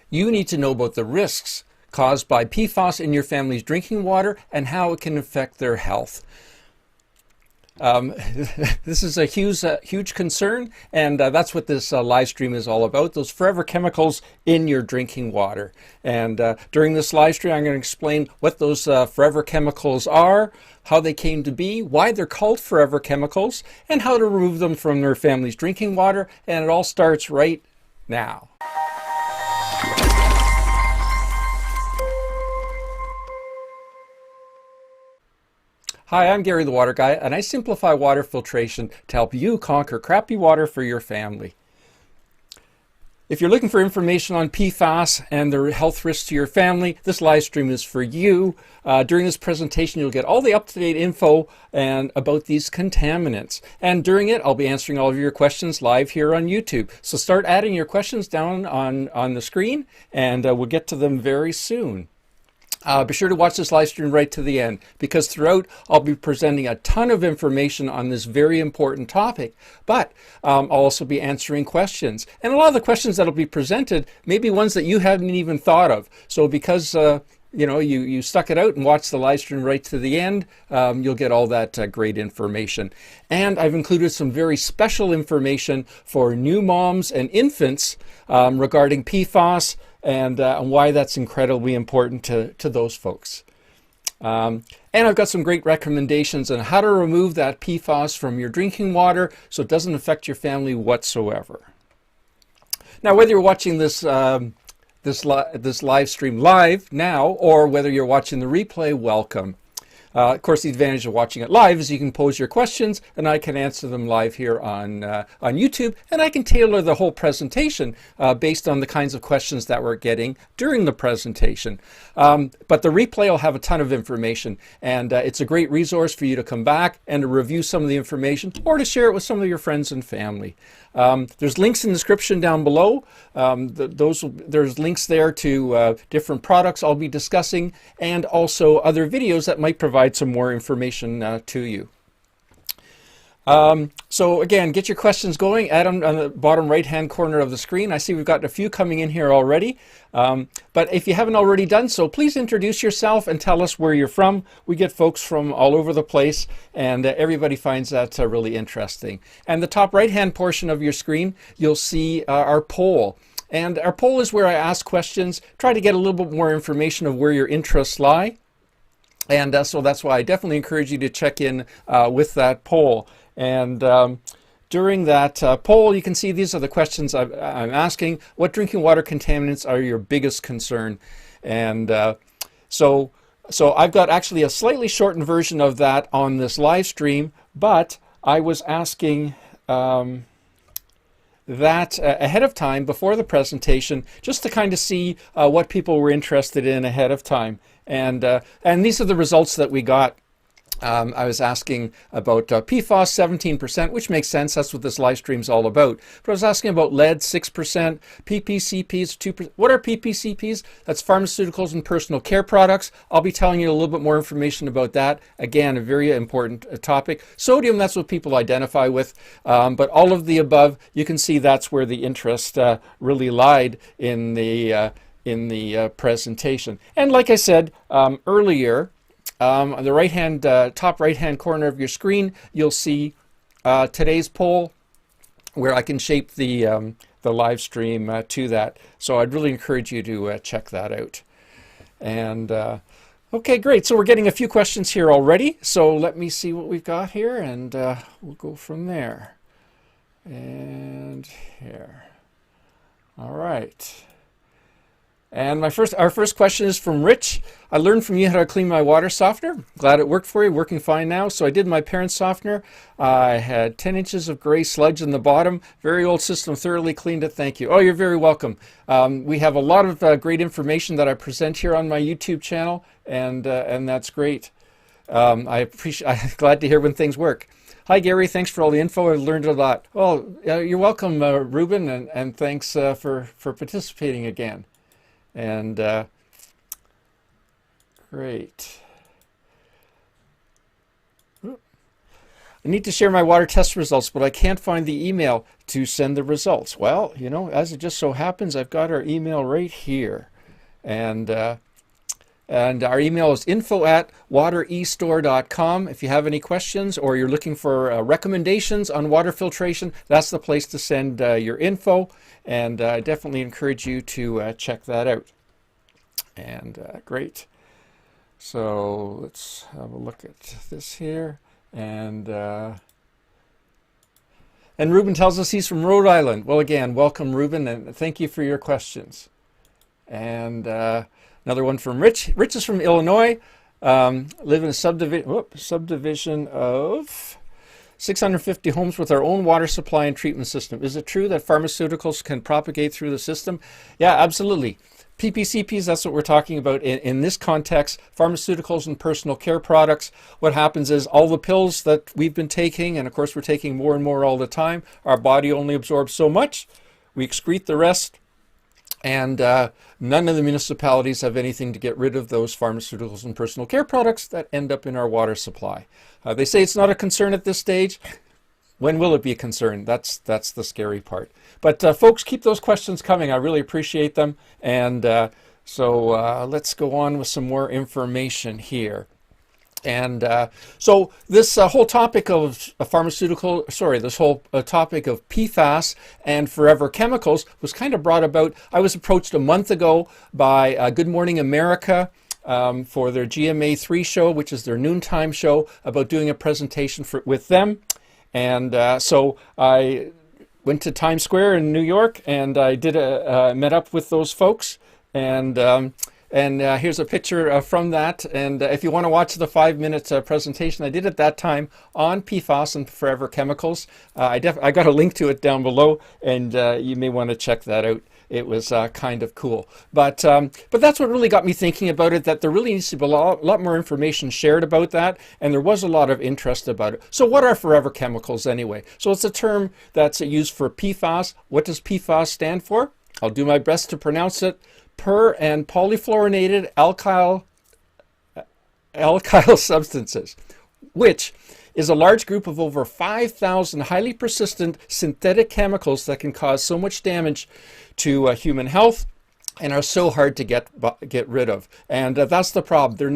You need to know about the risks caused by PFAS in your family's drinking water and how it can affect their health. This is a huge concern, and that's what this live stream is all about, those forever chemicals in your drinking water. And during this live stream, I'm going to explain what those forever chemicals are, how they came to be, why they're called forever chemicals, and how to remove them from their family's drinking water. And it all starts right now. Hi, I'm Gary the Water Guy, and I simplify water filtration to help you conquer crappy water for your family. If you're looking for information on PFAS and their health risks to your family, this live stream is for you. During this presentation, you'll get all the up-to-date info and about these contaminants. And during it, I'll be answering all of your questions live here on YouTube. So start adding your questions down on the screen, and we'll get to them very soon. Be sure to watch this live stream right to the end, because throughout I'll be presenting a ton of information on this very important topic, but I'll also be answering questions. And a lot of the questions that will be presented may be ones that you haven't even thought of. So because you stuck it out and watched the live stream right to the end, you'll get all that great information. And I've included some very special information for new moms and infants regarding PFAS, and why that's incredibly important to those folks. And I've got some great recommendations on how to remove that PFAS from your drinking water so it doesn't affect your family whatsoever. Now, whether you're watching this live stream live now, or whether you're watching the replay, welcome. Of course, the advantage of watching it live is you can pose your questions and I can answer them live here on YouTube, and I can tailor the whole presentation based on the kinds of questions that we're getting during the presentation. But the replay will have a ton of information, and it's a great resource for you to come back and to review some of the information or to share it with some of your friends and family. There's links in the description down below. There's links there to different products I'll be discussing, and also other videos that might provide some more information to you. So again, get your questions going. Add them on the bottom right-hand corner of the screen. I see we've got a few coming in here already. But if you haven't already done so, please introduce yourself and tell us where you're from. We get folks from all over the place, and everybody finds that really interesting. And the top right-hand portion of your screen, you'll see our poll. And our poll is where I ask questions, try to get a little bit more information of where your interests lie. And so that's why I definitely encourage you to check in with that poll. And during that poll, you can see these are the questions I'm asking. What drinking water contaminants are your biggest concern? And so I've got actually a slightly shortened version of that on this live stream, but I was asking that ahead of time before the presentation, just to kind of see what people were interested in ahead of time. And these are the results that we got. I was asking about PFOS, 17%, which makes sense. That's what this live stream is all about. But I was asking about lead, 6%, PPCPs, 2%. What are PPCPs? That's pharmaceuticals and personal care products. I'll be telling you a little bit more information about that. Again, a very important topic. Sodium, that's what people identify with. But all of the above, you can see that's where the interest really lied in the presentation. And like I said earlier, on the top right-hand corner of your screen, you'll see today's poll, where I can shape the live stream to that. So I'd really encourage you to check that out. And okay, great. So we're getting a few questions here already. So let me see what we've got here, and we'll go from there. And here. All right. And our first question is from Rich. I learned from you how to clean my water softener. Glad it worked for you, working fine now. So I did my parents' softener. I had 10 inches of gray sludge in the bottom. Very old system, thoroughly cleaned it. Thank you. Oh, you're very welcome. We have a lot of great information that I present here on my YouTube channel, and that's great. I'm glad to hear when things work. Hi, Gary. Thanks for all the info. I've learned a lot. Well, you're welcome, Ruben, and thanks for participating again. And great. I need to share my water test results, but I can't find the email to send the results. Well, you know, as it just so happens, I've got our email right here. And our email is info@waterestore.com. If you have any questions or you're looking for recommendations on water filtration, that's the place to send your info. And I definitely encourage you to check that out. And great. So let's have a look at this here. And Ruben tells us he's from Rhode Island. Well, again, welcome, Ruben, and thank you for your questions. And another one from Rich. Rich is from Illinois. Live in a subdivision of 650 homes with our own water supply and treatment system. Is it true that pharmaceuticals can propagate through the system? Yeah, absolutely. PPCPs, that's what we're talking about in this context. Pharmaceuticals and personal care products. What happens is all the pills that we've been taking, and of course we're taking more and more all the time, our body only absorbs so much. We excrete the rest. And none of the municipalities have anything to get rid of those pharmaceuticals and personal care products that end up in our water supply. They say it's not a concern at this stage. When will it be a concern? That's the scary part. But folks, keep those questions coming. I really appreciate them. And so let's go on with some more information here. And so this whole topic of this whole topic of PFAS and forever chemicals was kind of brought about. I was approached a month ago by Good Morning America for their GMA3 show, which is their noontime show, about doing a presentation with them. And so I went to Times Square in New York, and I met up with those folks. And here's a picture from that. And if you want to watch the 5-minute presentation I did at that time on PFAS and forever chemicals, I got a link to it down below, and you may want to check that out. It was kind of cool. But that's what really got me thinking about it, that there really needs to be a lot more information shared about that, and there was a lot of interest about it. So what are forever chemicals anyway? So it's a term that's used for PFAS. What does PFAS stand for? I'll do my best to pronounce it. Per and polyfluorinated alkyl substances, which is a large group of over 5,000 highly persistent synthetic chemicals that can cause so much damage to human health and are so hard to get rid of. And that's the problem. They're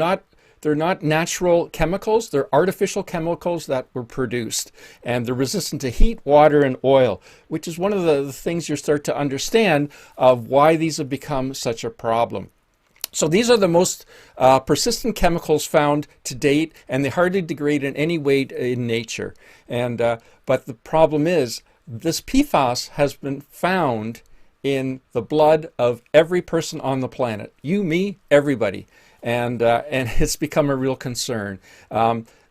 not natural chemicals. They're artificial chemicals that were produced. And they're resistant to heat, water, and oil, which is one of the things you start to understand of why these have become such a problem. So these are the most persistent chemicals found to date, and they hardly degrade in any way in nature. And but the problem is, this PFAS has been found in the blood of every person on the planet. You, me, everybody. And it's become a real concern.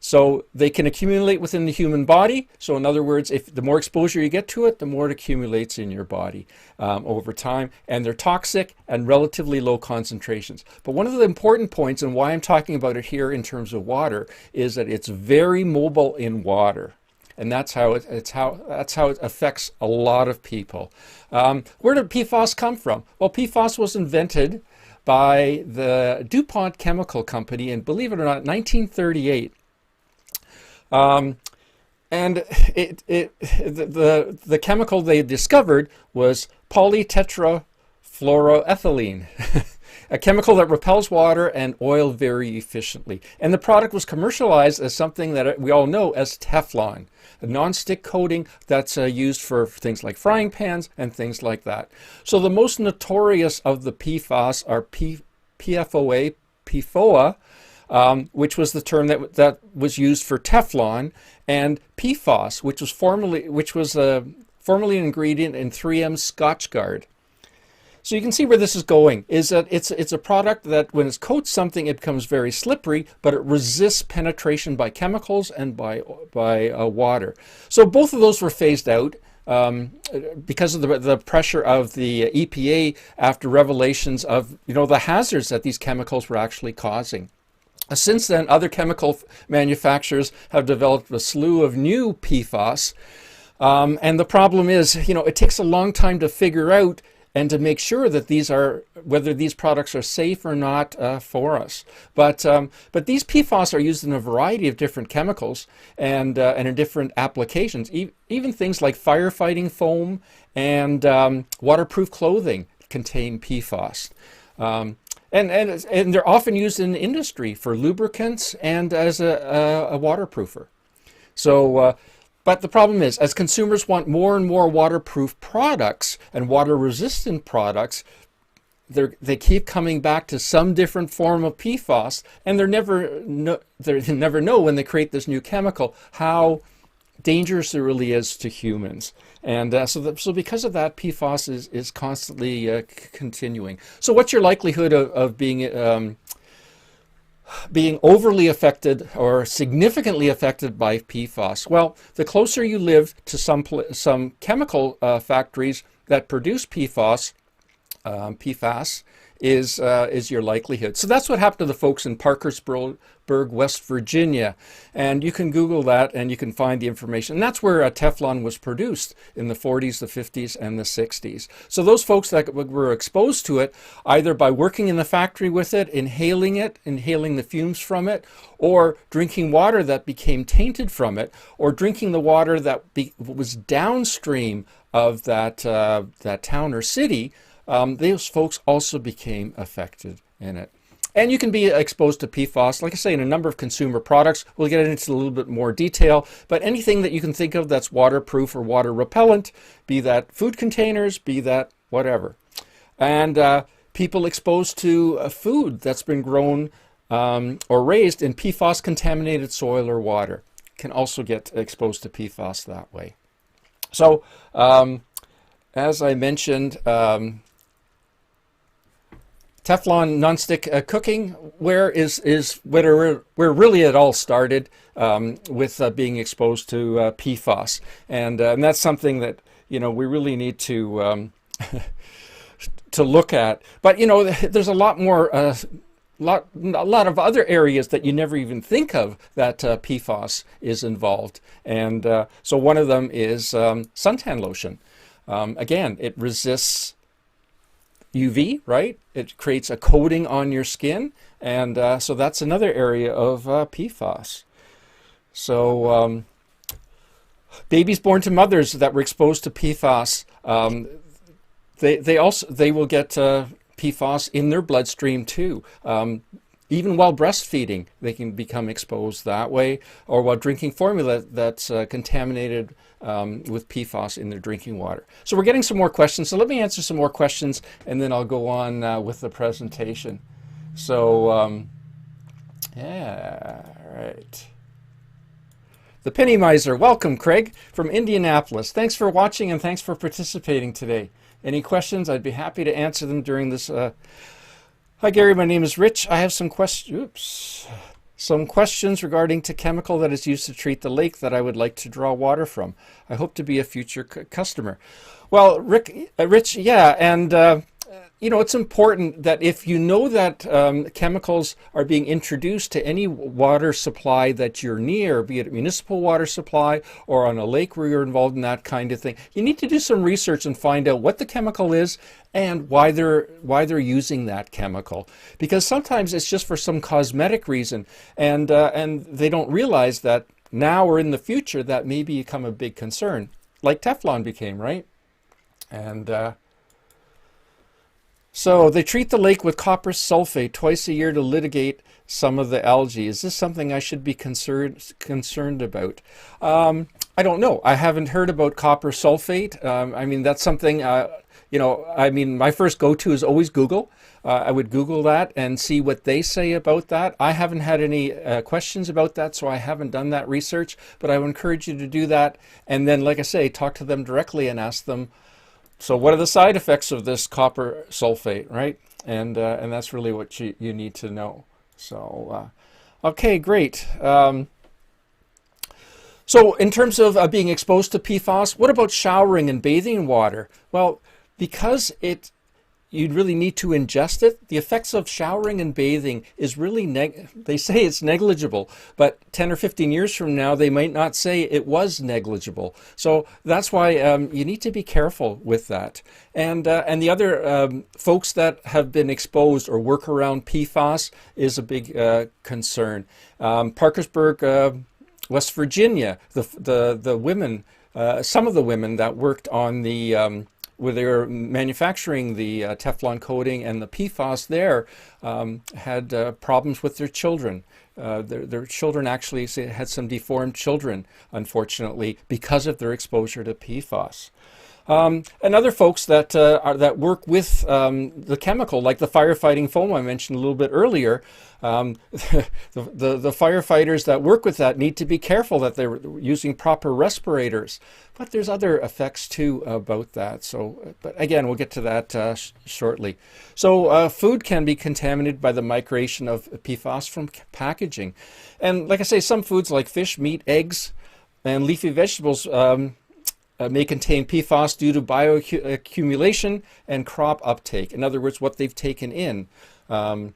So they can accumulate within the human body. So in other words, if the more exposure you get to it, the more it accumulates in your body over time. And they're toxic and relatively low concentrations. But one of the important points, and why I'm talking about it here in terms of water, is that it's very mobile in water. And that's how it affects a lot of people. Where did PFAS come from? Well, PFAS was invented by the DuPont Chemical Company in, believe it or not, 1938. And the chemical they discovered was polytetrafluoroethylene, a chemical that repels water and oil very efficiently. And the product was commercialized as something that we all know as Teflon, a non-stick coating that's used for things like frying pans and things like that. So the most notorious of the PFAS are PFOA, PFOA, which was the term that was used for Teflon, and PFOS, which was formerly an ingredient in 3M Scotchgard. So you can see where this is going, is that it's a product that when it coats something, it becomes very slippery, but it resists penetration by chemicals and by water. So both of those were phased out because of the pressure of the EPA after revelations of the hazards that these chemicals were actually causing. Since then, other chemical manufacturers have developed a slew of new PFAS, and the problem is, it takes a long time to figure out and to make sure that whether these products are safe or not for us. But these PFAS are used in a variety of different chemicals and in different applications. Even things like firefighting foam and waterproof clothing contain PFAS. And they're often used in industry for lubricants and as a waterproofer. So, but the problem is, as consumers want more and more waterproof products and water-resistant products, they keep coming back to some different form of PFAS, and they never know when they create this new chemical how dangerous it really is to humans. And so because of that, PFAS is constantly continuing. So what's your likelihood of being overly affected or significantly affected by PFAS? Well, the closer you live to some chemical factories that produce PFAS is your likelihood. So that's what happened to the folks in Parkersburg, West Virginia. And you can Google that and you can find the information. And that's where Teflon was produced in the 40s, the 50s, and the 60s. So those folks that were exposed to it, either by working in the factory with it, inhaling the fumes from it, or drinking water that became tainted from it, or drinking the water that was downstream of that town or city, those folks also became affected in it. And you can be exposed to PFAS, like I say, in a number of consumer products. We'll get into a little bit more detail, but anything that you can think of that's waterproof or water repellent, be that food containers, be that whatever. And people exposed to food that's been grown or raised in PFAS contaminated soil or water can also get exposed to PFAS that way. So, as I mentioned, Teflon nonstick cooking ware is where really it all started with being exposed to PFAS, and that's something that we really need to to look at. But there's a lot more, a lot of other areas that you never even think of that PFAS is involved, and so one of them is suntan lotion. Again, it resists UV, right? It creates a coating on your skin, and so that's another area of PFAS. So babies born to mothers that were exposed to PFAS, they will get PFAS in their bloodstream too. Even while breastfeeding, they can become exposed that way, or while drinking formula that's contaminated with PFAS in their drinking water. So we're getting some more questions. So let me answer some more questions, and then I'll go on with the presentation. So, yeah, all right. The Penny Miser, welcome, Craig, from Indianapolis. Thanks for watching, and thanks for participating today. Any questions? I'd be happy to answer them during this. Hi, Gary. My name is Rich. I have some questions. Some questions regarding to chemical that is used to treat the lake that I would like to draw water from. I hope to be a future customer. Well, Rich, yeah, and it's important that if you know that chemicals are being introduced to any water supply that you're near, be it a municipal water supply or on a lake where you're involved in that kind of thing, you need to do some research and find out what the chemical is and why they're using that chemical. Because sometimes it's just for some cosmetic reason, and they don't realize that now or in the future that may become a big concern, like Teflon became, right? And so they treat the lake with copper sulfate twice a year to litigate some of the algae. Is this something I should be concerned about? I don't know. I haven't heard about copper sulfate. I mean, that's something, my first go-to is always Google. I would Google that and see what they say about that. I haven't had any questions about that, so I haven't done that research, but I would encourage you to do that. And then, like I say, talk to them directly and ask them, so what are the side effects of this copper sulfate, right? And that's really what you need to know. So, okay, great. So in terms of being exposed to PFAS, what about showering and bathing in water? Well, because it you'd really need to ingest it. The effects of showering and bathing is really, they say it's negligible, but 10 or 15 years from now, they might not say it was negligible. So that's why you need to be careful with that. And the other folks that have been exposed or work around PFAS is a big concern. Parkersburg, West Virginia, the women, some of the women that worked on the where they were manufacturing the Teflon coating and the PFAS there had problems with their children. Their children actually had some deformed children, unfortunately, because of their exposure to PFAS. And other folks that work with the chemical, like the firefighting foam I mentioned a little bit earlier, the firefighters that work with that need to be careful that they're using proper respirators. But there's other effects too about that. So, but again, we'll get to that shortly. So food can be contaminated by the migration of PFAS from packaging. And like I say, some foods like fish, meat, eggs, and leafy vegetables may contain PFAS due to bioaccumulation and crop uptake. In other words, what they've taken in. But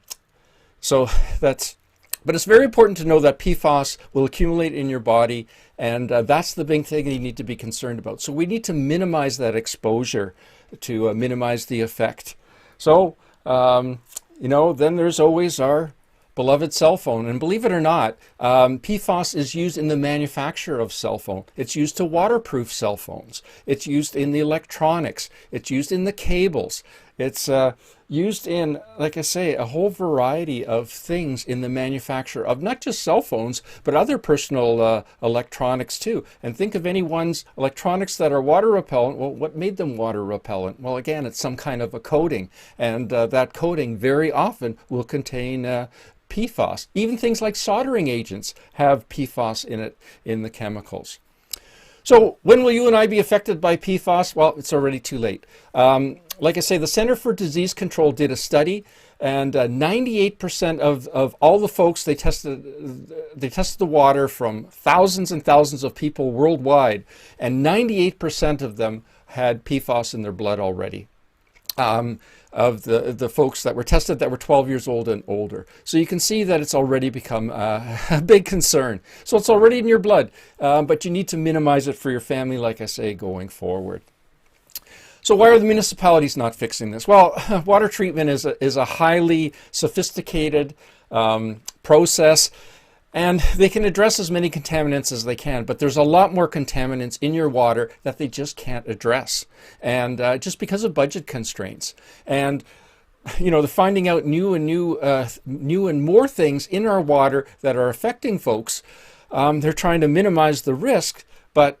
it's very important to know that PFAS will accumulate in your body, and that's the big thing you need to be concerned about. So we need to minimize that exposure to minimize the effect. So, then there's always our beloved cell phone. And believe it or not, PFAS is used in the manufacture of cell phone. It's used to waterproof cell phones. It's used in the electronics. It's used in the cables. It's used in, like I say, a whole variety of things in the manufacture of not just cell phones, but other personal electronics too. And think of any ones electronics that are water repellent. Well, what made them water repellent? Well, again, it's some kind of a coating. And that coating very often will contain PFAS. Even things like soldering agents have PFAS in it, in the chemicals. So when will you and I be affected by PFAS? Well, it's already too late. Like I say, the Center for Disease Control did a study, and 98% of all the folks they tested the water from thousands and thousands of people worldwide, and 98% of them had PFAS in their blood already. Of the folks that were tested that were 12 years old and older. So you can see that it's already become a big concern. So it's already in your blood, but you need to minimize it for your family, like I say, going forward. So why are the municipalities not fixing this? Well, water treatment is a highly sophisticated process, and they can address as many contaminants as they can, but there's a lot more contaminants in your water that they just can't address, and just because of budget constraints. And they're finding out new and more things in our water that are affecting folks. They're trying to minimize the risk, but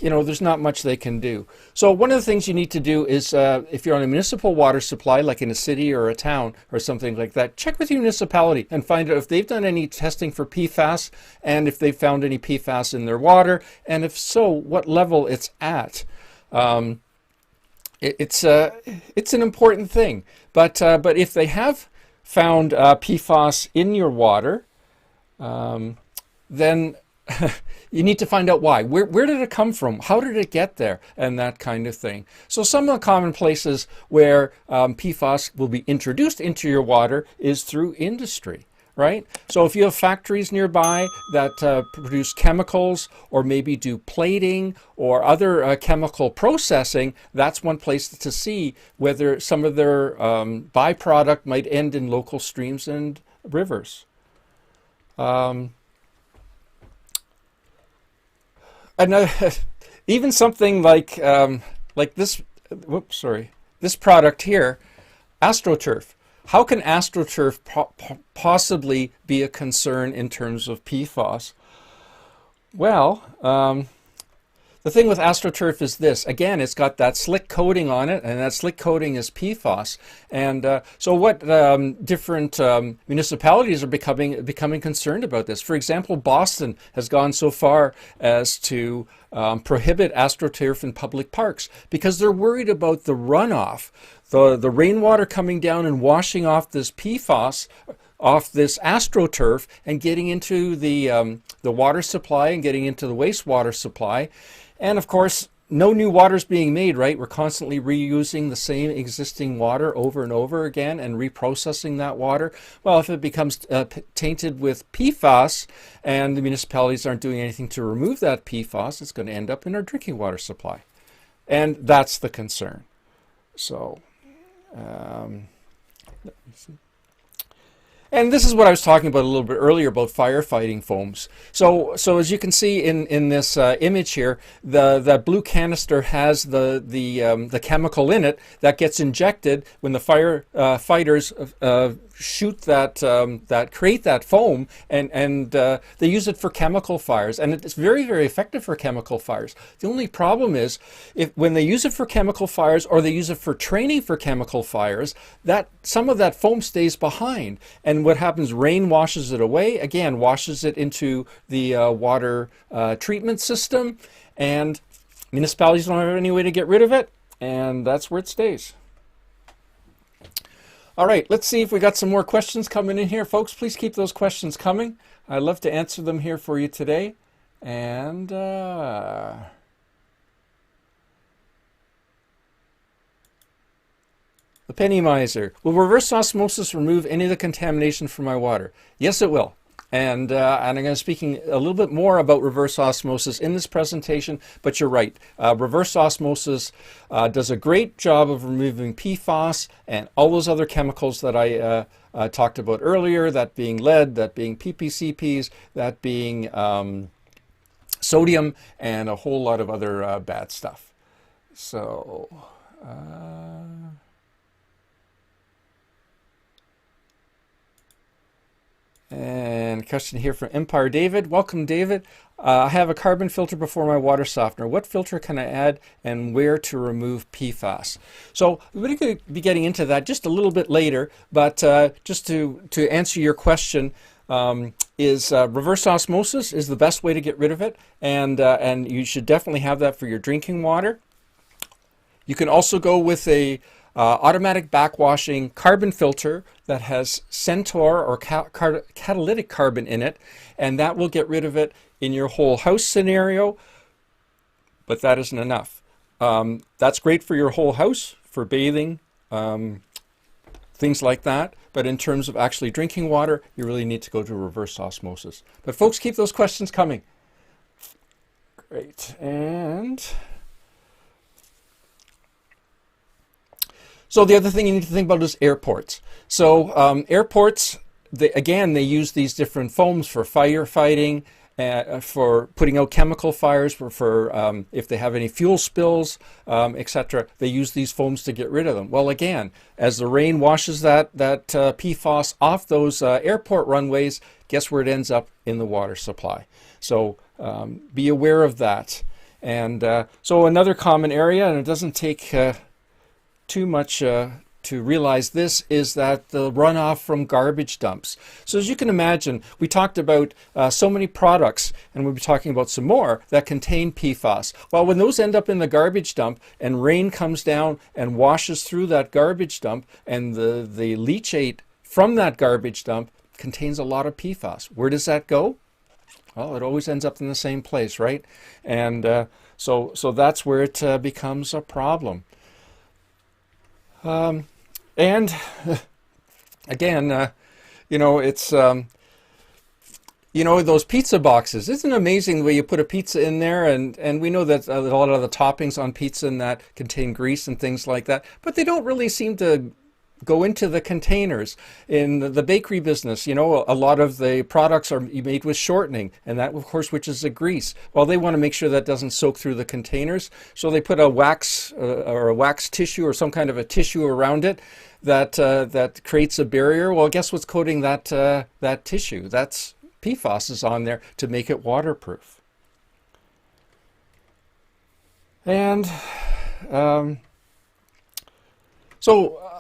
there's not much they can do. So one of the things you need to do is, if you're on a municipal water supply, like in a city or a town or something like that, check with your municipality and find out if they've done any testing for PFAS, and if they've found any PFAS in their water, and if so, what level it's at. It's an important thing. But if they have found PFAS in your water, then you need to find out why. Where did it come from? How did it get there? And that kind of thing. So some of the common places where PFAS will be introduced into your water is through industry, right? So if you have factories nearby that produce chemicals, or maybe do plating or other chemical processing, that's one place to see whether some of their byproduct might end in local streams and rivers. Even something like this, this product here, AstroTurf. How can AstroTurf possibly be a concern in terms of PFAS? Well, the thing with AstroTurf is this. Again, it's got that slick coating on it, and that slick coating is PFAS. And so what different municipalities are becoming concerned about this? For example, Boston has gone so far as to prohibit AstroTurf in public parks because they're worried about the runoff, the rainwater coming down and washing off this PFAS, off this AstroTurf, and getting into the water supply and getting into the wastewater supply. And of course, no new water is being made, right? We're constantly reusing the same existing water over and over again and reprocessing that water. Well, if it becomes tainted with PFAS and the municipalities aren't doing anything to remove that PFAS, it's going to end up in our drinking water supply. And that's the concern. So, let me see. And this is what I was talking about a little bit earlier about firefighting foams. So as you can see in this image here, the blue canister has the chemical in it that gets injected when the fighters shoot that create that foam, and they use it for chemical fires, and it's very, very effective for chemical fires. The only problem is when they use it for chemical fires or they use it for training for chemical fires, that some of that foam stays behind, and what happens, rain washes it away, again washes it into the water treatment system, and municipalities don't have any way to get rid of it, and that's where it stays. All right, let's see if we got some more questions coming in here. Folks, please keep those questions coming. I'd love to answer them here for you today. And the Penny Miser. Will reverse osmosis remove any of the contamination from my water? Yes, it will. And I'm going to be speaking a little bit more about reverse osmosis in this presentation, but you're right. Reverse osmosis does a great job of removing PFAS and all those other chemicals that I talked about earlier, that being lead, that being PPCPs, that being sodium, and a whole lot of other bad stuff. So... And a question here from Empire David. Welcome, David. I have a carbon filter before my water softener. What filter can I add and where to remove PFAS? So we're going to be getting into that just a little bit later, but just to answer your question, reverse osmosis is the best way to get rid of it, and you should definitely have that for your drinking water. You can also go with a automatic backwashing carbon filter that has Centaur or catalytic carbon in it, and that will get rid of it in your whole house scenario, but that isn't enough. That's great for your whole house, for bathing, things like that, but in terms of actually drinking water, you really need to go to reverse osmosis. But folks, keep those questions coming. Great. And so the other thing you need to think about is airports. So airports, they use these different foams for firefighting, for putting out chemical fires, for if they have any fuel spills, etc. They use these foams to get rid of them. Well, again, as the rain washes that PFAS off those airport runways, guess where it ends up? In the water supply. So be aware of that. And so another common area, and it doesn't take too much to realize this, is that the runoff from garbage dumps. So as you can imagine, we talked about so many products, and we'll be talking about some more that contain PFAS. Well, when those end up in the garbage dump and rain comes down and washes through that garbage dump, and the leachate from that garbage dump contains a lot of PFAS, where does that go? Well, it always ends up in the same place, right? And so that's where it becomes a problem. And again, it's, those pizza boxes. Isn't it amazing the way you put a pizza in there? And we know that a lot of the toppings on pizza and that contain grease and things like that, but they don't really seem to go into the containers. In the bakery business, a lot of the products are made with shortening, and that, of course, which is a grease. Well, they want to make sure that doesn't soak through the containers, so they put a wax or a wax tissue or some kind of a tissue around it that creates a barrier. Well, guess what's coating that tissue? That's PFAS is on there to make it waterproof. And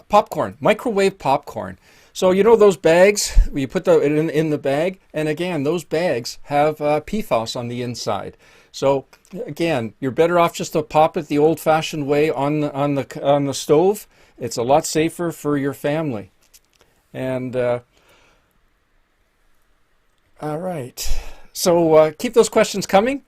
popcorn, microwave popcorn. So those bags, you put it in the bag, and again, those bags have PFAS on the inside. So again, you're better off just to pop it the old-fashioned way on the stove. It's a lot safer for your family. And all right, so keep those questions coming.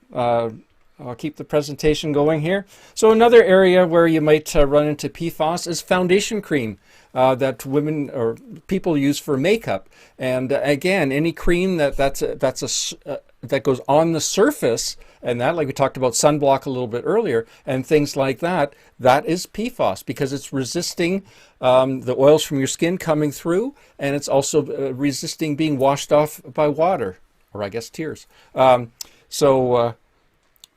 I'll keep the presentation going here. So another area where you might run into PFAS is foundation cream that women or people use for makeup. And again, any cream that goes on the surface, and that, like we talked about sunblock a little bit earlier, and things like that, that is PFAS because it's resisting the oils from your skin coming through, and it's also resisting being washed off by water, or I guess tears.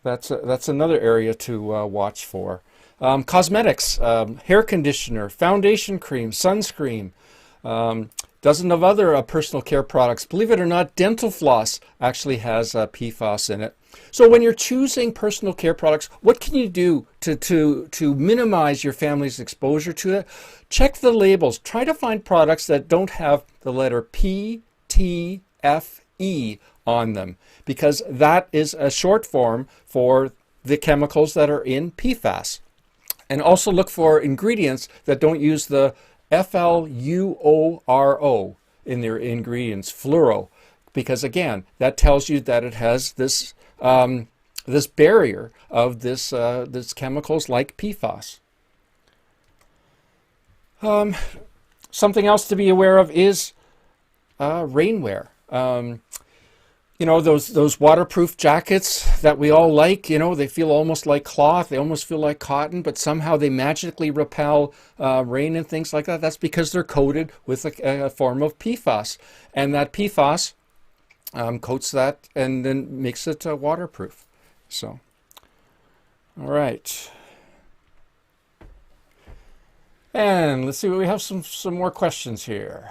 That's another area to watch for. Cosmetics, hair conditioner, foundation cream, sunscreen, dozen of other personal care products. Believe it or not, dental floss actually has PFAS in it. So when you're choosing personal care products, what can you do to minimize your family's exposure to it? Check the labels. Try to find products that don't have the letter P, T, F, E on them, because that is a short form for the chemicals that are in PFAS. And also look for ingredients that don't use the FLUORO in their ingredients, fluoro, because again, that tells you that it has this this barrier of this chemicals like PFAS. Something else to be aware of is rainwear. You know, those waterproof jackets that we all like, you know, they feel almost like cloth, they almost feel like cotton, but somehow they magically repel rain and things like that. That's because they're coated with a form of PFAS. And that PFAS coats that and then makes it waterproof. So, all right. And let's see, we have some more questions here.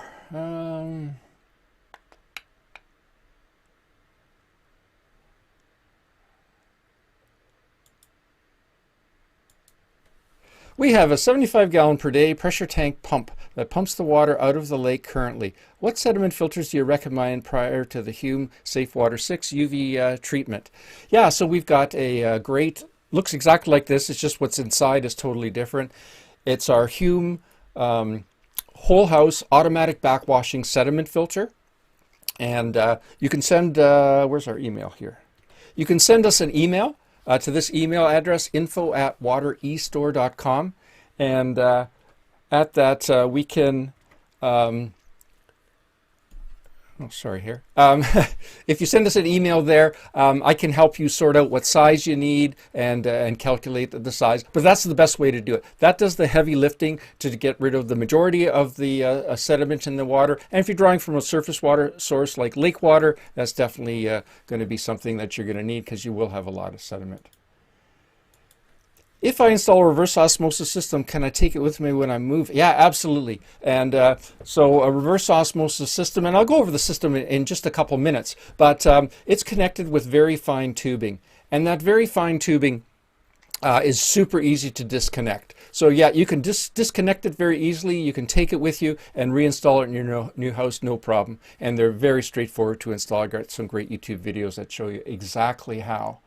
We have a 75 gallon per day pressure tank pump that pumps the water out of the lake currently. What sediment filters do you recommend prior to the Hume Safe Water 6 UV treatment? Yeah, so we've got a great, looks exactly like this, it's just what's inside is totally different. It's our Hume whole house automatic backwashing sediment filter. And you can send, where's our email here? You can send us an email to this email address, info@waterestore.com, and at that we can if you send us an email there, I can help you sort out what size you need and calculate the size. But that's the best way to do it. That does the heavy lifting to get rid of the majority of the sediment in the water. And if you're drawing from a surface water source like lake water, that's definitely going to be something that you're going to need because you will have a lot of sediment. If I install a reverse osmosis system, can I take it with me when I move? Yeah, absolutely. And so a reverse osmosis system, and I'll go over the system in just a couple minutes, but it's connected with very fine tubing. And that very fine tubing is super easy to disconnect. So yeah, you can disconnect it very easily. You can take it with you and reinstall it in your new house, no problem. And they're very straightforward to install. I've got some great YouTube videos that show you exactly how.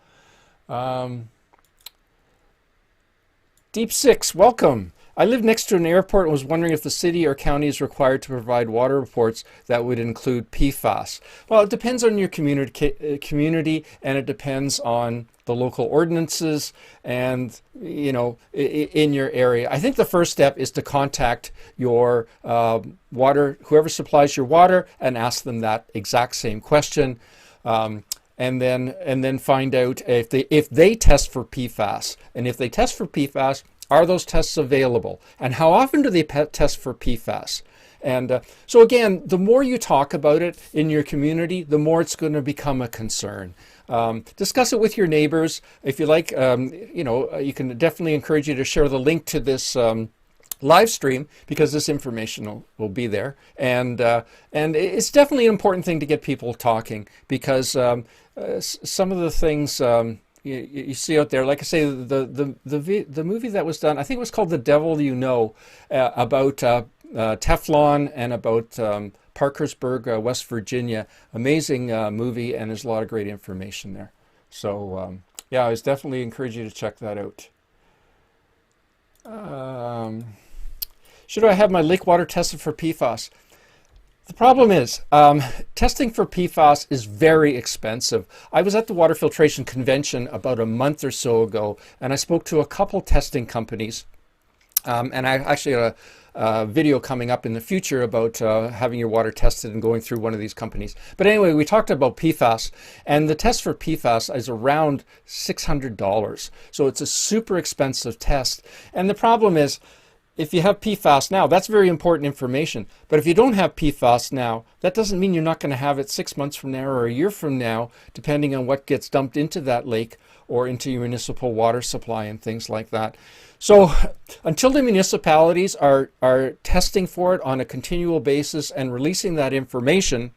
Deep Six, welcome. I live next to an airport and was wondering if the city or county is required to provide water reports that would include PFAS. Well, it depends on your community, and it depends on the local ordinances and, you know, in your area. I think the first step is to contact your whoever supplies your water, and ask them that exact same question. And then find out if they test for PFAS. And if they test for PFAS, are those tests available? And how often do they test for PFAS? And so again, the more you talk about it in your community, the more it's going to become a concern. Discuss it with your neighbors. If you like, you know, you can definitely encourage you to share the link to this live stream, because this information will be there, and it's definitely an important thing to get people talking, because some of the things you see out there, like I say, the movie that was done, I think it was called The Devil You Know, about Teflon and about Parkersburg, West Virginia. Amazing movie, and there's a lot of great information there. So yeah, I was definitely encourage you to check that out. Should I have my lake water tested for PFAS? The problem is testing for PFAS is very expensive. I was at the water filtration convention about a month or so ago, and I spoke to a couple testing companies. And I actually had a video coming up in the future about having your water tested and going through one of these companies. But anyway, we talked about PFAS, and the test for PFAS is around $600. So it's a super expensive test. And the problem is, if you have PFAS now, that's very important information. But if you don't have PFAS now, that doesn't mean you're not going to have it 6 months from now or a year from now, depending on what gets dumped into that lake or into your municipal water supply and things like that. So until the municipalities are testing for it on a continual basis and releasing that information,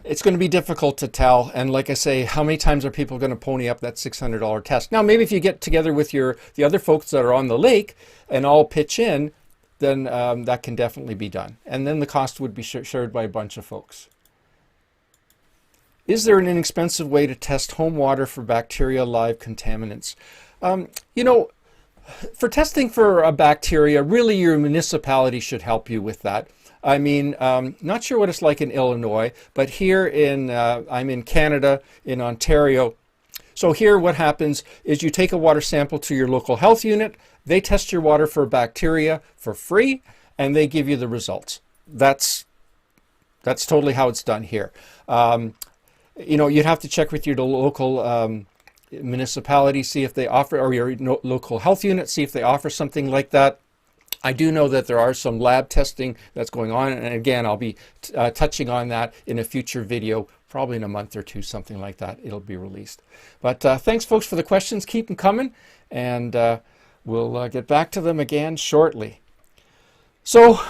it's going to be difficult to tell. And like I say, how many times are people going to pony up that $600 test? Now, maybe if you get together with the other folks that are on the lake and all pitch in, then that can definitely be done. And then the cost would be shared by a bunch of folks. Is there an inexpensive way to test home water for bacteria live contaminants? You know, for testing for a bacteria, really your municipality should help you with that. I mean, not sure what it's like in Illinois, but here I'm in Canada, in Ontario. So here what happens is you take a water sample to your local health unit, they test your water for bacteria for free, and they give you the results. That's totally how it's done here. You know, you'd have to check with your local municipality, see if they offer, or your local health unit, see if they offer something like that. I do know that there are some lab testing that's going on, and again, I'll be touching on that in a future video, probably in a month or two, something like that. It'll be released. But thanks, folks, for the questions. Keep them coming, and we'll get back to them again shortly. So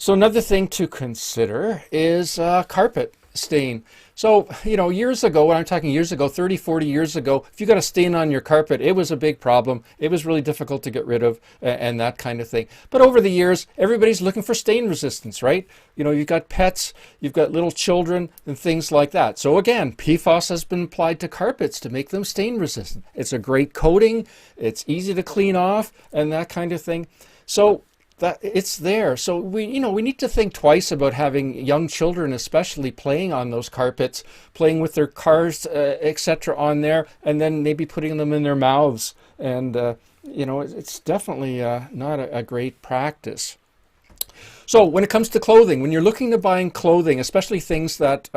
another thing to consider is carpet stain. So, you know, years ago, when I'm talking years ago, 30, 40 years ago, if you got a stain on your carpet, it was a big problem. It was really difficult to get rid of and that kind of thing. But over the years, everybody's looking for stain resistance, right? You know, you've got pets, you've got little children and things like that. So again, PFOS has been applied to carpets to make them stain resistant. It's a great coating, it's easy to clean off and that kind of thing. So that it's there. So we need to think twice about having young children, especially playing on those carpets, playing with their cars, etc. on there, and then maybe putting them in their mouths. And you know, it's definitely not a great practice. So when it comes to clothing, when you're looking to buying clothing, especially things that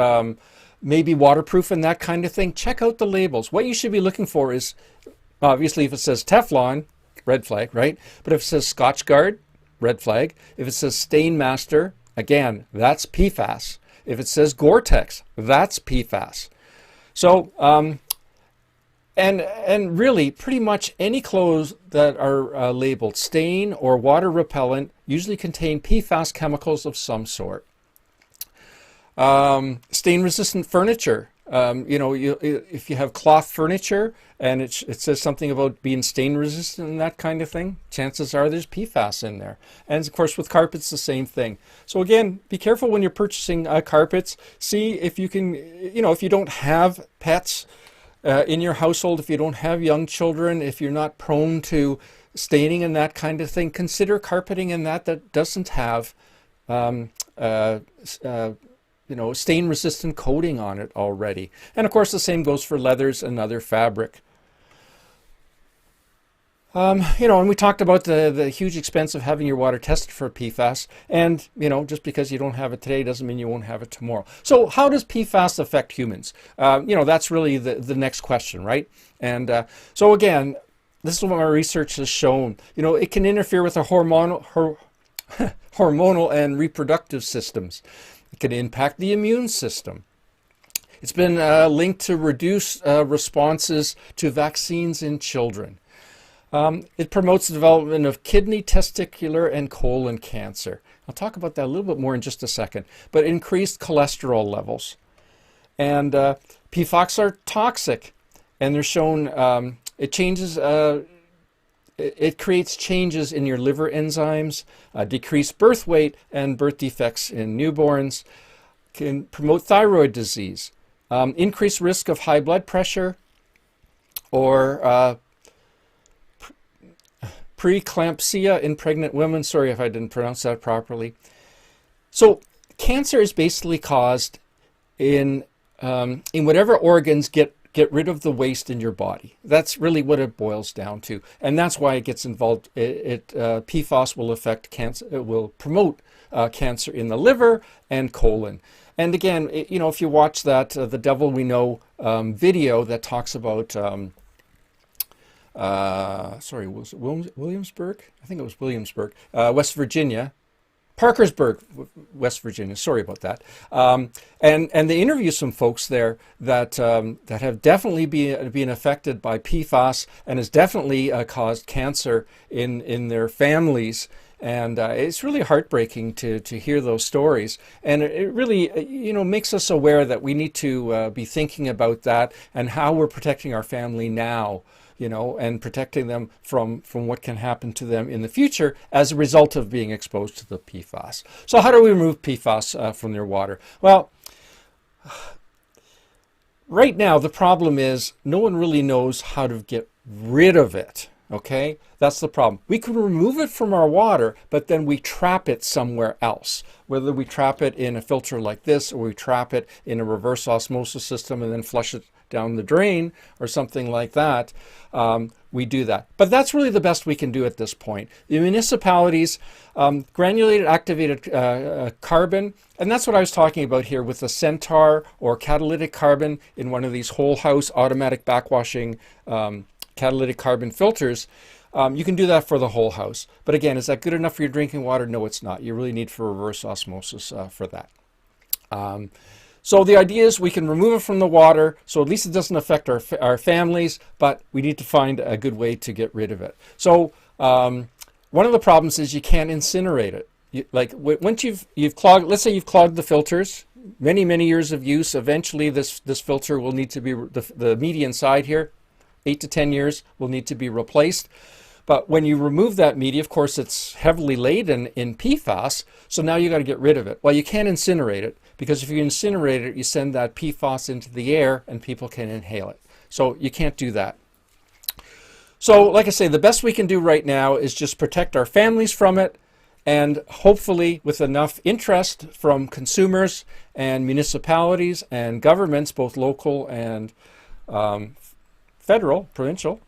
may be waterproof and that kind of thing, check out the labels. What you should be looking for is, obviously, if it says Teflon, red flag, right? But if it says Scotchgard, red flag. If it says Stain Master, again, that's PFAS. If it says Gore-Tex, that's PFAS. So, and really, pretty much any clothes that are labeled stain or water repellent usually contain PFAS chemicals of some sort. Stain-resistant furniture. You know, if you have cloth furniture and it says something about being stain resistant and that kind of thing, chances are there's PFAS in there. And of course with carpets, the same thing. So again, be careful when you're purchasing carpets. See if you can, you know, if you don't have pets in your household, if you don't have young children, if you're not prone to staining and that kind of thing, consider carpeting in that doesn't have you know, stain-resistant coating on it already. And of course, the same goes for leathers and other fabric. You know, and we talked about the huge expense of having your water tested for PFAS. And, you know, just because you don't have it today doesn't mean you won't have it tomorrow. So how does PFAS affect humans? You know, that's really the next question, right? And so again, this is what my research has shown. You know, it can interfere with the hormonal and reproductive systems. It can impact the immune system. It's been linked to reduced responses to vaccines in children. It promotes the development of kidney, testicular, and colon cancer. I'll talk about that a little bit more in just a second. But increased cholesterol levels. And PFOS are toxic. And they're shown, it changes, it creates changes in your liver enzymes, decreased birth weight and birth defects in newborns, can promote thyroid disease, increased risk of high blood pressure, or preeclampsia in pregnant women. Sorry if I didn't pronounce that properly. So cancer is basically caused in whatever organs get rid of the waste in your body. That's really what it boils down to, and that's why it gets involved. PFAS will affect cancer. It will promote cancer in the liver and colon. And again, if you watch that "The Devil We Know" video that talks about, was it Williamsburg? I think it was Williamsburg, West Virginia. Parkersburg, West Virginia. Sorry about that. And they interview some folks there that have definitely been affected by PFAS and has definitely caused cancer in their families. And it's really heartbreaking to hear those stories. And it really makes us aware that we need to be thinking about that and how we're protecting our family now. And protecting them from what can happen to them in the future as a result of being exposed to the PFAS. So how do we remove PFAS from their water? Well, right now the problem is no one really knows how to get rid of it. Okay, that's the problem. We can remove it from our water, but then we trap it somewhere else. Whether we trap it in a filter like this, or we trap it in a reverse osmosis system and then flush it down the drain or something like that, we do that. But that's really the best we can do at this point. The municipalities, granulated activated carbon, and that's what I was talking about here with the Centaur or catalytic carbon in one of these whole house automatic backwashing catalytic carbon filters. You can do that for the whole house. But again, is that good enough for your drinking water? No, it's not. You really need for reverse osmosis for that. So the idea is we can remove it from the water, so at least it doesn't affect our families, but we need to find a good way to get rid of it. So one of the problems is you can't incinerate it. Once you've clogged, let's say you've clogged the filters, many years of use, eventually this filter will need to be, the media inside here, 8 to 10 years, will need to be replaced. But when you remove that media, of course, it's heavily laden in PFAS, so now you got to get rid of it. Well, you can't incinerate it, because if you incinerate it, you send that PFAS into the air and people can inhale it. So you can't do that. So like I say, the best we can do right now is just protect our families from it, and hopefully with enough interest from consumers and municipalities and governments, both local and federal, provincial,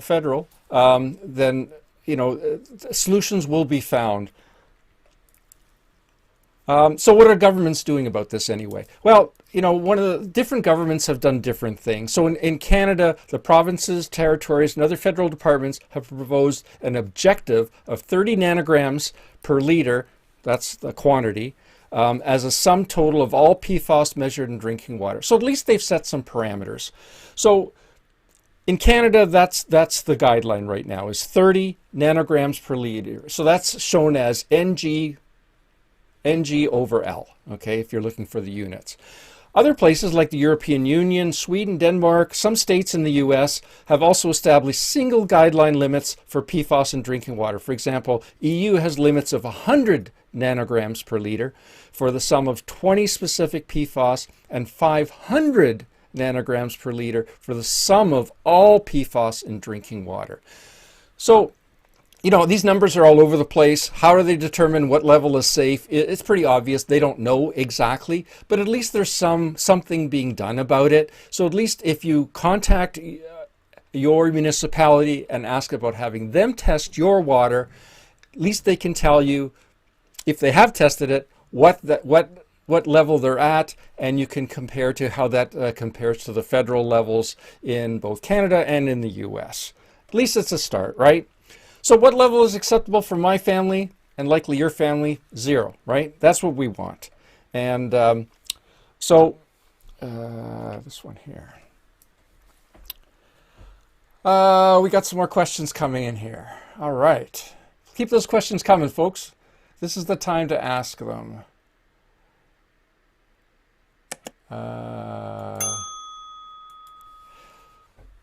federal, then solutions will be found. So what are governments doing about this anyway? Well, one of the different governments have done different things. So in Canada, the provinces, territories, and other federal departments have proposed an objective of 30 nanograms per liter, that's the quantity, as a sum total of all PFAS measured in drinking water. So at least they've set some parameters. So in Canada, that's the guideline right now, is 30 nanograms per liter. So that's shown as NG over L, okay, if you're looking for the units. Other places like the European Union, Sweden, Denmark, some states in the US have also established single guideline limits for PFAS in drinking water. For example, EU has limits of 100 nanograms per liter for the sum of 20 specific PFAS and 500 nanograms per liter for the sum of all PFAS in drinking water. So, these numbers are all over the place. How do they determine what level is safe? It's pretty obvious. They don't know exactly, but at least there's something being done about it. So at least if you contact your municipality and ask about having them test your water, at least they can tell you, if they have tested it, what level they're at, and you can compare to how that compares to the federal levels in both Canada and in the US. At least it's a start, right? So what level is acceptable for my family and likely your family? 0, right? That's what we want. And this one here. We got some more questions coming in here. All right. Keep those questions coming, folks. This is the time to ask them.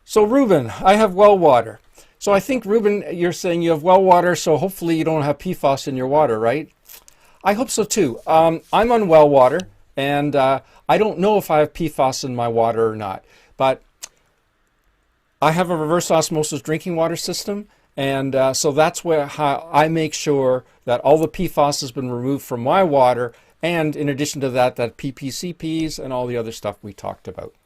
So Ruben, I have well water. So I think, Ruben, you're saying you have well water, so hopefully you don't have PFAS in your water, right? I hope so too. I'm on well water, and I don't know if I have PFAS in my water or not, but I have a reverse osmosis drinking water system, And so that's how I make sure that all the PFAS has been removed from my water, and in addition to that, that PPCPs and all the other stuff we talked about.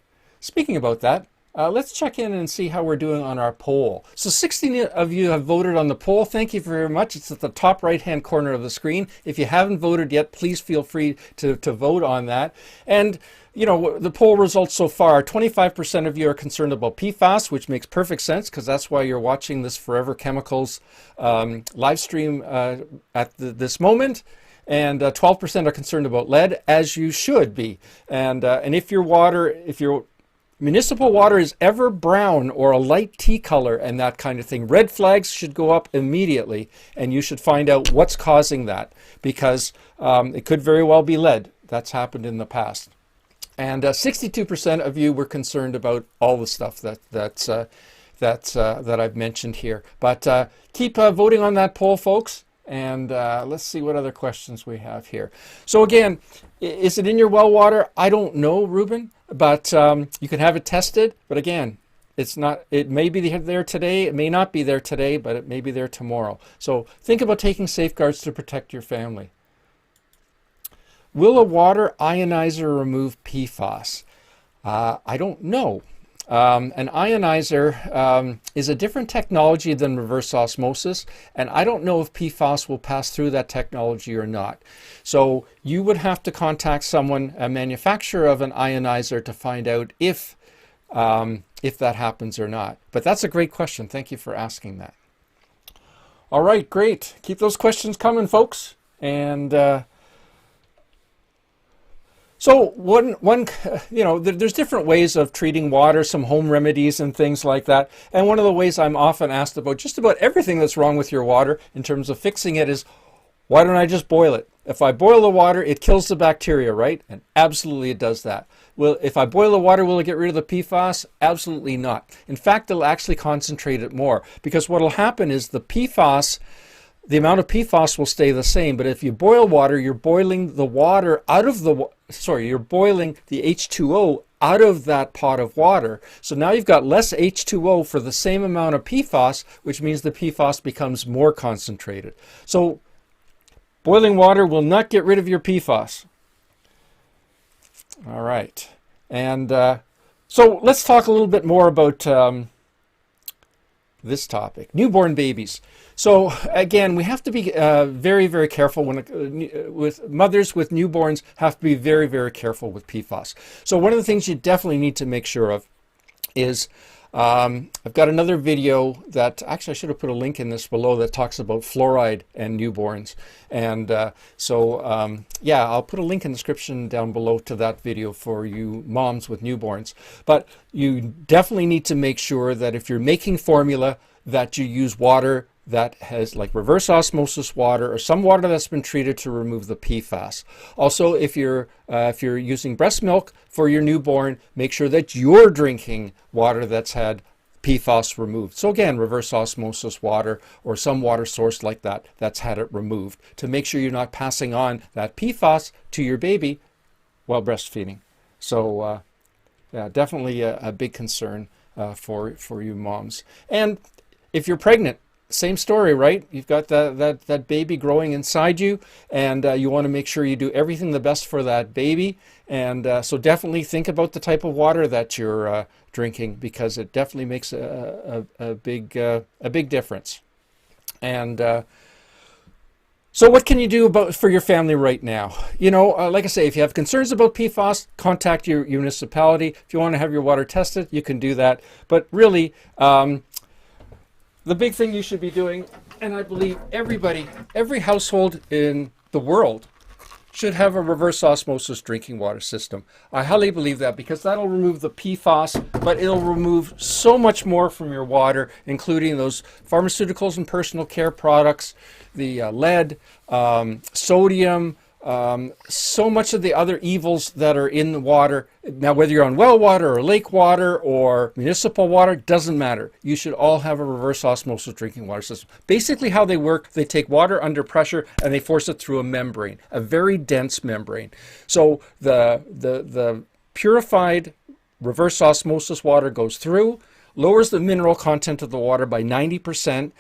Speaking about that, let's check in and see how we're doing on our poll. So 16 of you have voted on the poll. Thank you very much. It's at the top right-hand corner of the screen. If you haven't voted yet, please feel free to vote on that. And you know, the poll results so far, 25% of you are concerned about PFAS, which makes perfect sense because that's why you're watching this Forever Chemicals live stream at this moment. And 12% are concerned about lead, as you should be. And if your municipal water is ever brown or a light tea color and that kind of thing, red flags should go up immediately, and you should find out what's causing that, because it could very well be lead. That's happened in the past. And 62% of you were concerned about all the stuff that I've mentioned here. But keep voting on that poll, folks. And let's see what other questions we have here. So again, is it in your well water? I don't know, Ruben, but you can have it tested. But again, it's not. It may be there today. It may not be there today, but it may be there tomorrow. So think about taking safeguards to protect your family. Will a water ionizer remove PFAS? I don't know. An ionizer is a different technology than reverse osmosis, and I don't know if PFAS will pass through that technology or not. So you would have to contact someone, a manufacturer of an ionizer, to find out if that happens or not. But that's a great question. Thank you for asking that. All right, great. Keep those questions coming, folks. And so there's different ways of treating water, some home remedies and things like that. And one of the ways I'm often asked about just about everything that's wrong with your water in terms of fixing it is, why don't I just boil it? If I boil the water, it kills the bacteria, right? And absolutely it does that. Well, if I boil the water, will it get rid of the PFAS? Absolutely not. In fact, it'll actually concentrate it more, because what will happen is the amount of PFAS will stay the same, but if you boil water, you're boiling the water out of you're boiling the H2O out of that pot of water. So now you've got less H2O for the same amount of PFAS, which means the PFAS becomes more concentrated. So boiling water will not get rid of your PFAS. All right. And so let's talk a little bit more about this topic, newborn babies. So again, we have to be very, very careful with mothers with newborns. Have to be very, very careful with PFAS. So one of the things you definitely need to make sure of is I've got another video that actually I should have put a link in this below that talks about fluoride and newborns. And yeah, I'll put a link in the description down below to that video for you moms with newborns. But you definitely need to make sure that if you're making formula, that you use water that has like reverse osmosis water or some water that's been treated to remove the PFAS. Also, if you're using breast milk for your newborn, make sure that you're drinking water that's had PFAS removed. So again, reverse osmosis water or some water source like that that's had it removed, to make sure you're not passing on that PFAS to your baby while breastfeeding. So yeah, definitely a big concern for you moms. And if you're pregnant, same story, right? You've got that baby growing inside you, and you want to make sure you do everything the best for that baby. And so definitely think about the type of water that you're drinking, because it definitely makes a big difference. And so what can you do for your family right now? You know, like I say, if you have concerns about PFAS, contact your municipality. If you want to have your water tested, you can do that. But really, the big thing you should be doing, and I believe every household in the world should have a reverse osmosis drinking water system. I highly believe that, because that'll remove the PFAS, but it'll remove so much more from your water, including those pharmaceuticals and personal care products, the lead, sodium, so much of the other evils that are in the water. Now, whether you're on well water or lake water or municipal water, doesn't matter. You should all have a reverse osmosis drinking water system. Basically how they work, they take water under pressure and they force it through a membrane, a very dense membrane. So the purified reverse osmosis water goes through, lowers the mineral content of the water by 90%,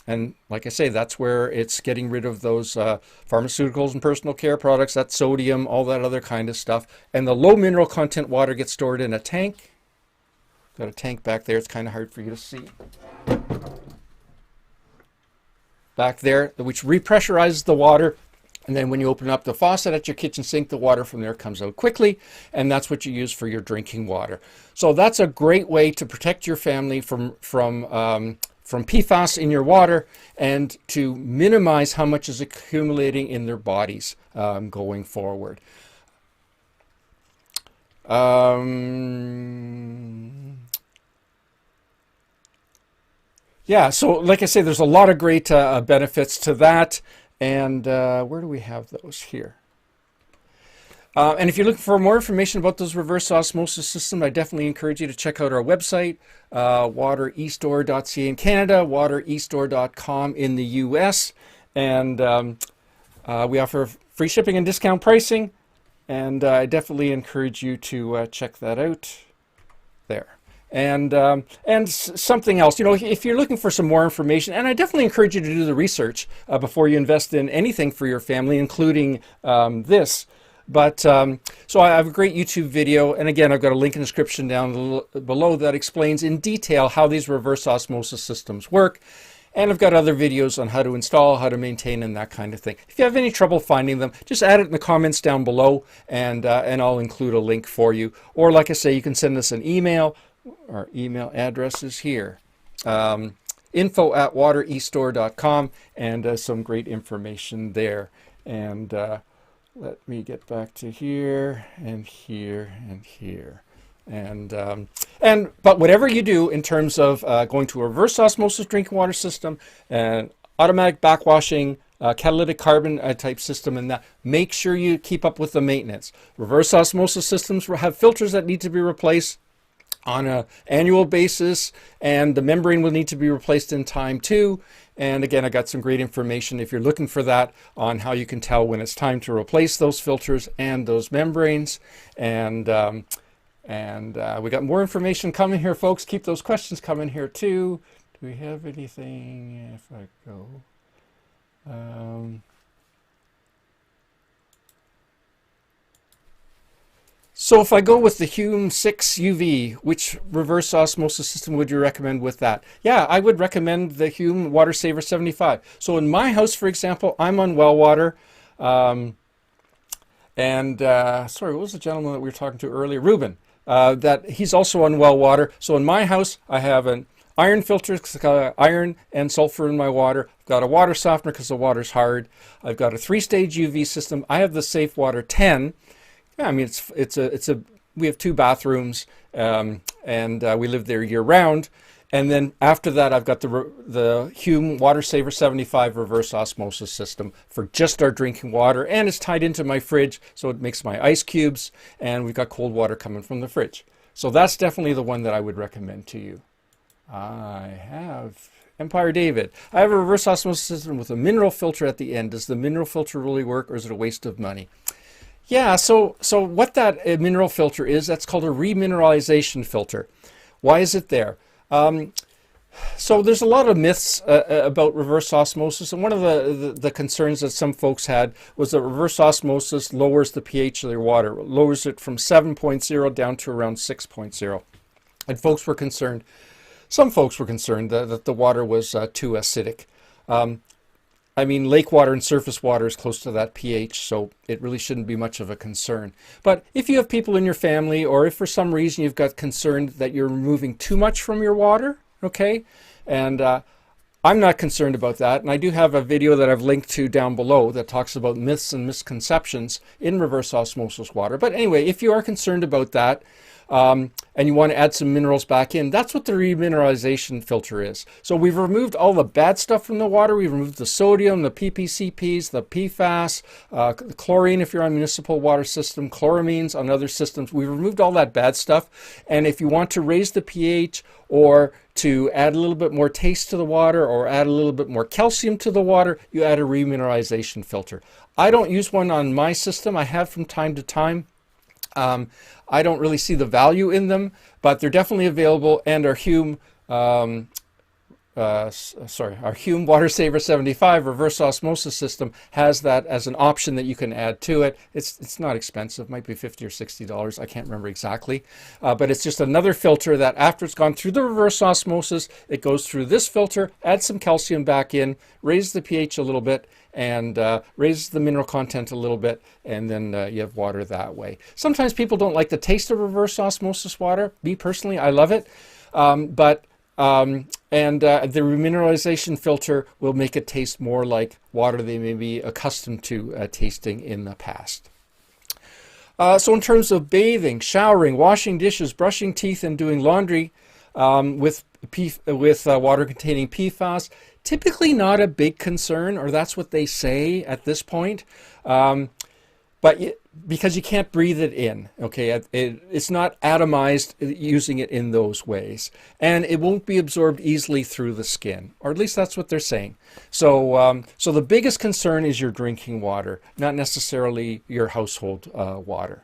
And like I say, that's where it's getting rid of those pharmaceuticals and personal care products, that sodium, all that other kind of stuff. And the low mineral content water gets stored in a tank. Got a tank back there. It's kind of hard for you to see. Back there, which repressurizes the water. And then when you open up the faucet at your kitchen sink, the water from there comes out quickly, and that's what you use for your drinking water. So that's a great way to protect your family from PFAS in your water and to minimize how much is accumulating in their bodies going forward. Yeah, so like I say, there's a lot of great benefits to that. And where do we have those here? And if you're looking for more information about those reverse osmosis systems, I definitely encourage you to check out our website, waterestore.ca in Canada, waterestore.com in the US. And we offer free shipping and discount pricing. And I definitely encourage you to check that out there. And something else, if you're looking for some more information, and I definitely encourage you to do the research before you invest in anything for your family, including this. But so I have a great YouTube video, and again, I've got a link in the description down below that explains in detail how these reverse osmosis systems work. And I've got other videos on how to install, how to maintain, and that kind of thing. If you have any trouble finding them, just add it in the comments down below, and I'll include a link for you. Or like I say, you can send us an email. Our email address is here, info@waterestore.com, and some great information there. And let me get back to here and here and here. But whatever you do in terms of going to a reverse osmosis drinking water system, and automatic backwashing, catalytic carbon type system, and that, make sure you keep up with the maintenance. Reverse osmosis systems have filters that need to be replaced on an annual basis, and the membrane will need to be replaced in time too. And again, I got some great information if you're looking for that on how you can tell when it's time to replace those filters and those membranes. And we got more information coming here, folks. Keep those questions coming here too. Do we have anything? If I go, so if I go with the Hume 6 UV, which reverse osmosis system would you recommend with that? Yeah, I would recommend the Hume Water Saver 75. So in my house, for example, I'm on well water. Sorry, what was the gentleman that we were talking to earlier? Ruben. That he's also on well water. So in my house, I have an iron filter because I've got iron and sulfur in my water. I've got a water softener because the water's hard. I've got a 3-stage UV system. I have the Safe Water 10. Yeah, I mean, we have 2 bathrooms, and we live there year round. And then after that, I've got the Hume Water Saver 75 reverse osmosis system for just our drinking water, and it's tied into my fridge, so it makes my ice cubes, and we've got cold water coming from the fridge. So that's definitely the one that I would recommend to you. I have Empire David. I have a reverse osmosis system with a mineral filter at the end. Does the mineral filter really work, or is it a waste of money? Yeah, so what that mineral filter is, that's called a remineralization filter. Why is it there? So there's a lot of myths about reverse osmosis, and one of the concerns that some folks had was that reverse osmosis lowers the pH of their water, lowers it from 7.0 down to around 6.0. And folks were concerned, some folks were concerned that the water was too acidic. I mean, lake water and surface water is close to that pH, so it really shouldn't be much of a concern. But if you have people in your family, or if for some reason you've got concern that you're removing too much from your water, okay, and I'm not concerned about that, and I do have a video that I've linked to down below that talks about myths and misconceptions in reverse osmosis water. But anyway, if you are concerned about that, and you want to add some minerals back in, that's what the remineralization filter is. So we've removed all the bad stuff from the water. We've removed the sodium, the PPCPs, the PFAS, the chlorine if you're on municipal water system, chloramines on other systems. We've removed all that bad stuff. And if you want to raise the pH or to add a little bit more taste to the water or add a little bit more calcium to the water, you add a remineralization filter. I don't use one on my system. I have from time to time. I don't really see the value in them, but they're definitely available, and our Hume our Hume Water Saver 75 reverse osmosis system has that as an option that you can add to it. It's not expensive, might be $50 or $60, I can't remember exactly, but it's just another filter that after it's gone through the reverse osmosis, it goes through this filter, adds some calcium back in, raises the pH a little bit, and raises the mineral content a little bit, and then you have water that way. Sometimes people don't like the taste of reverse osmosis water. Me personally, I love it, the remineralization filter will make it taste more like water they may be accustomed to tasting in the past. So in terms of bathing, showering, washing dishes, brushing teeth, and doing laundry with water containing PFAS, typically not a big concern, or that's what they say at this point. Because you can't breathe it in, okay? It's not atomized using it in those ways. And it won't be absorbed easily through the skin, or at least that's what they're saying. So, so the biggest concern is your drinking water, not necessarily your household water.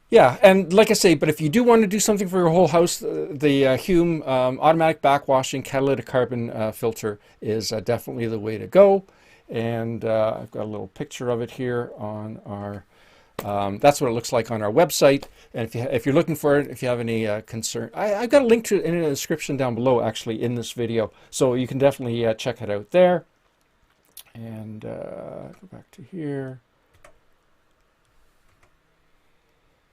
Yeah, and like I say, but if you do want to do something for your whole house, the Hume automatic backwashing catalytic carbon filter is definitely the way to go. And I've got a little picture of it here on our, that's what it looks like on our website. And if you're looking for it, if you have any concern, I've got a link to it in the description down below, actually, in this video. So you can definitely check it out there. And go back to here.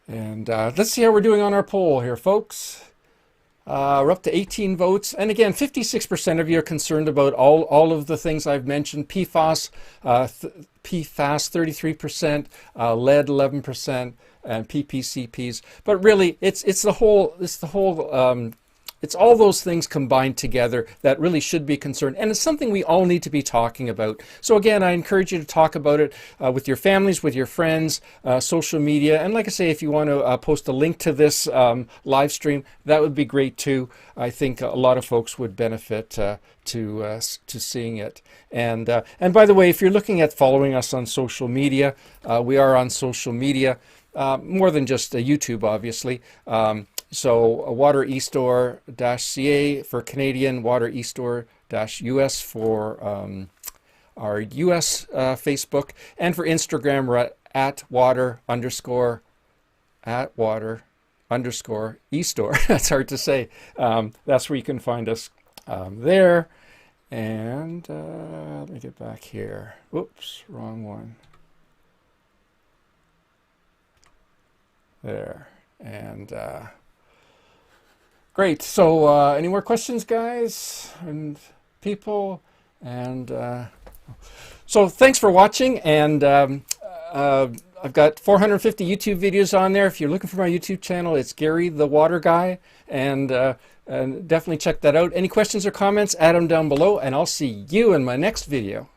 And let's see how we're doing on our poll here, folks. We're up to 18 votes. And again, 56% of you are concerned about all of the things I've mentioned. PFOS, PFAS 33%, lead 11%, and PPCPs. But really, it's all those things combined together that really should be concerned. And it's something we all need to be talking about. So again, I encourage you to talk about it with your families, with your friends, social media. And like I say, if you want to post a link to this live stream, that would be great too. I think a lot of folks would benefit to seeing it. And by the way, if you're looking at following us on social media, we are on social media, more than just YouTube, obviously. So Water eStore-CA for Canadian, Water eStore-US for our US Facebook, and for Instagram we're at water underscore eStore. That's hard to say. That's where you can find us there. And let me get back here. Oops, wrong one. There. And great. So any more questions, guys and people? And so thanks for watching. And I've got 450 YouTube videos on there. If you're looking for my YouTube channel, it's Gary the Water Guy. And definitely check that out. Any questions or comments, add them down below. And I'll see you in my next video.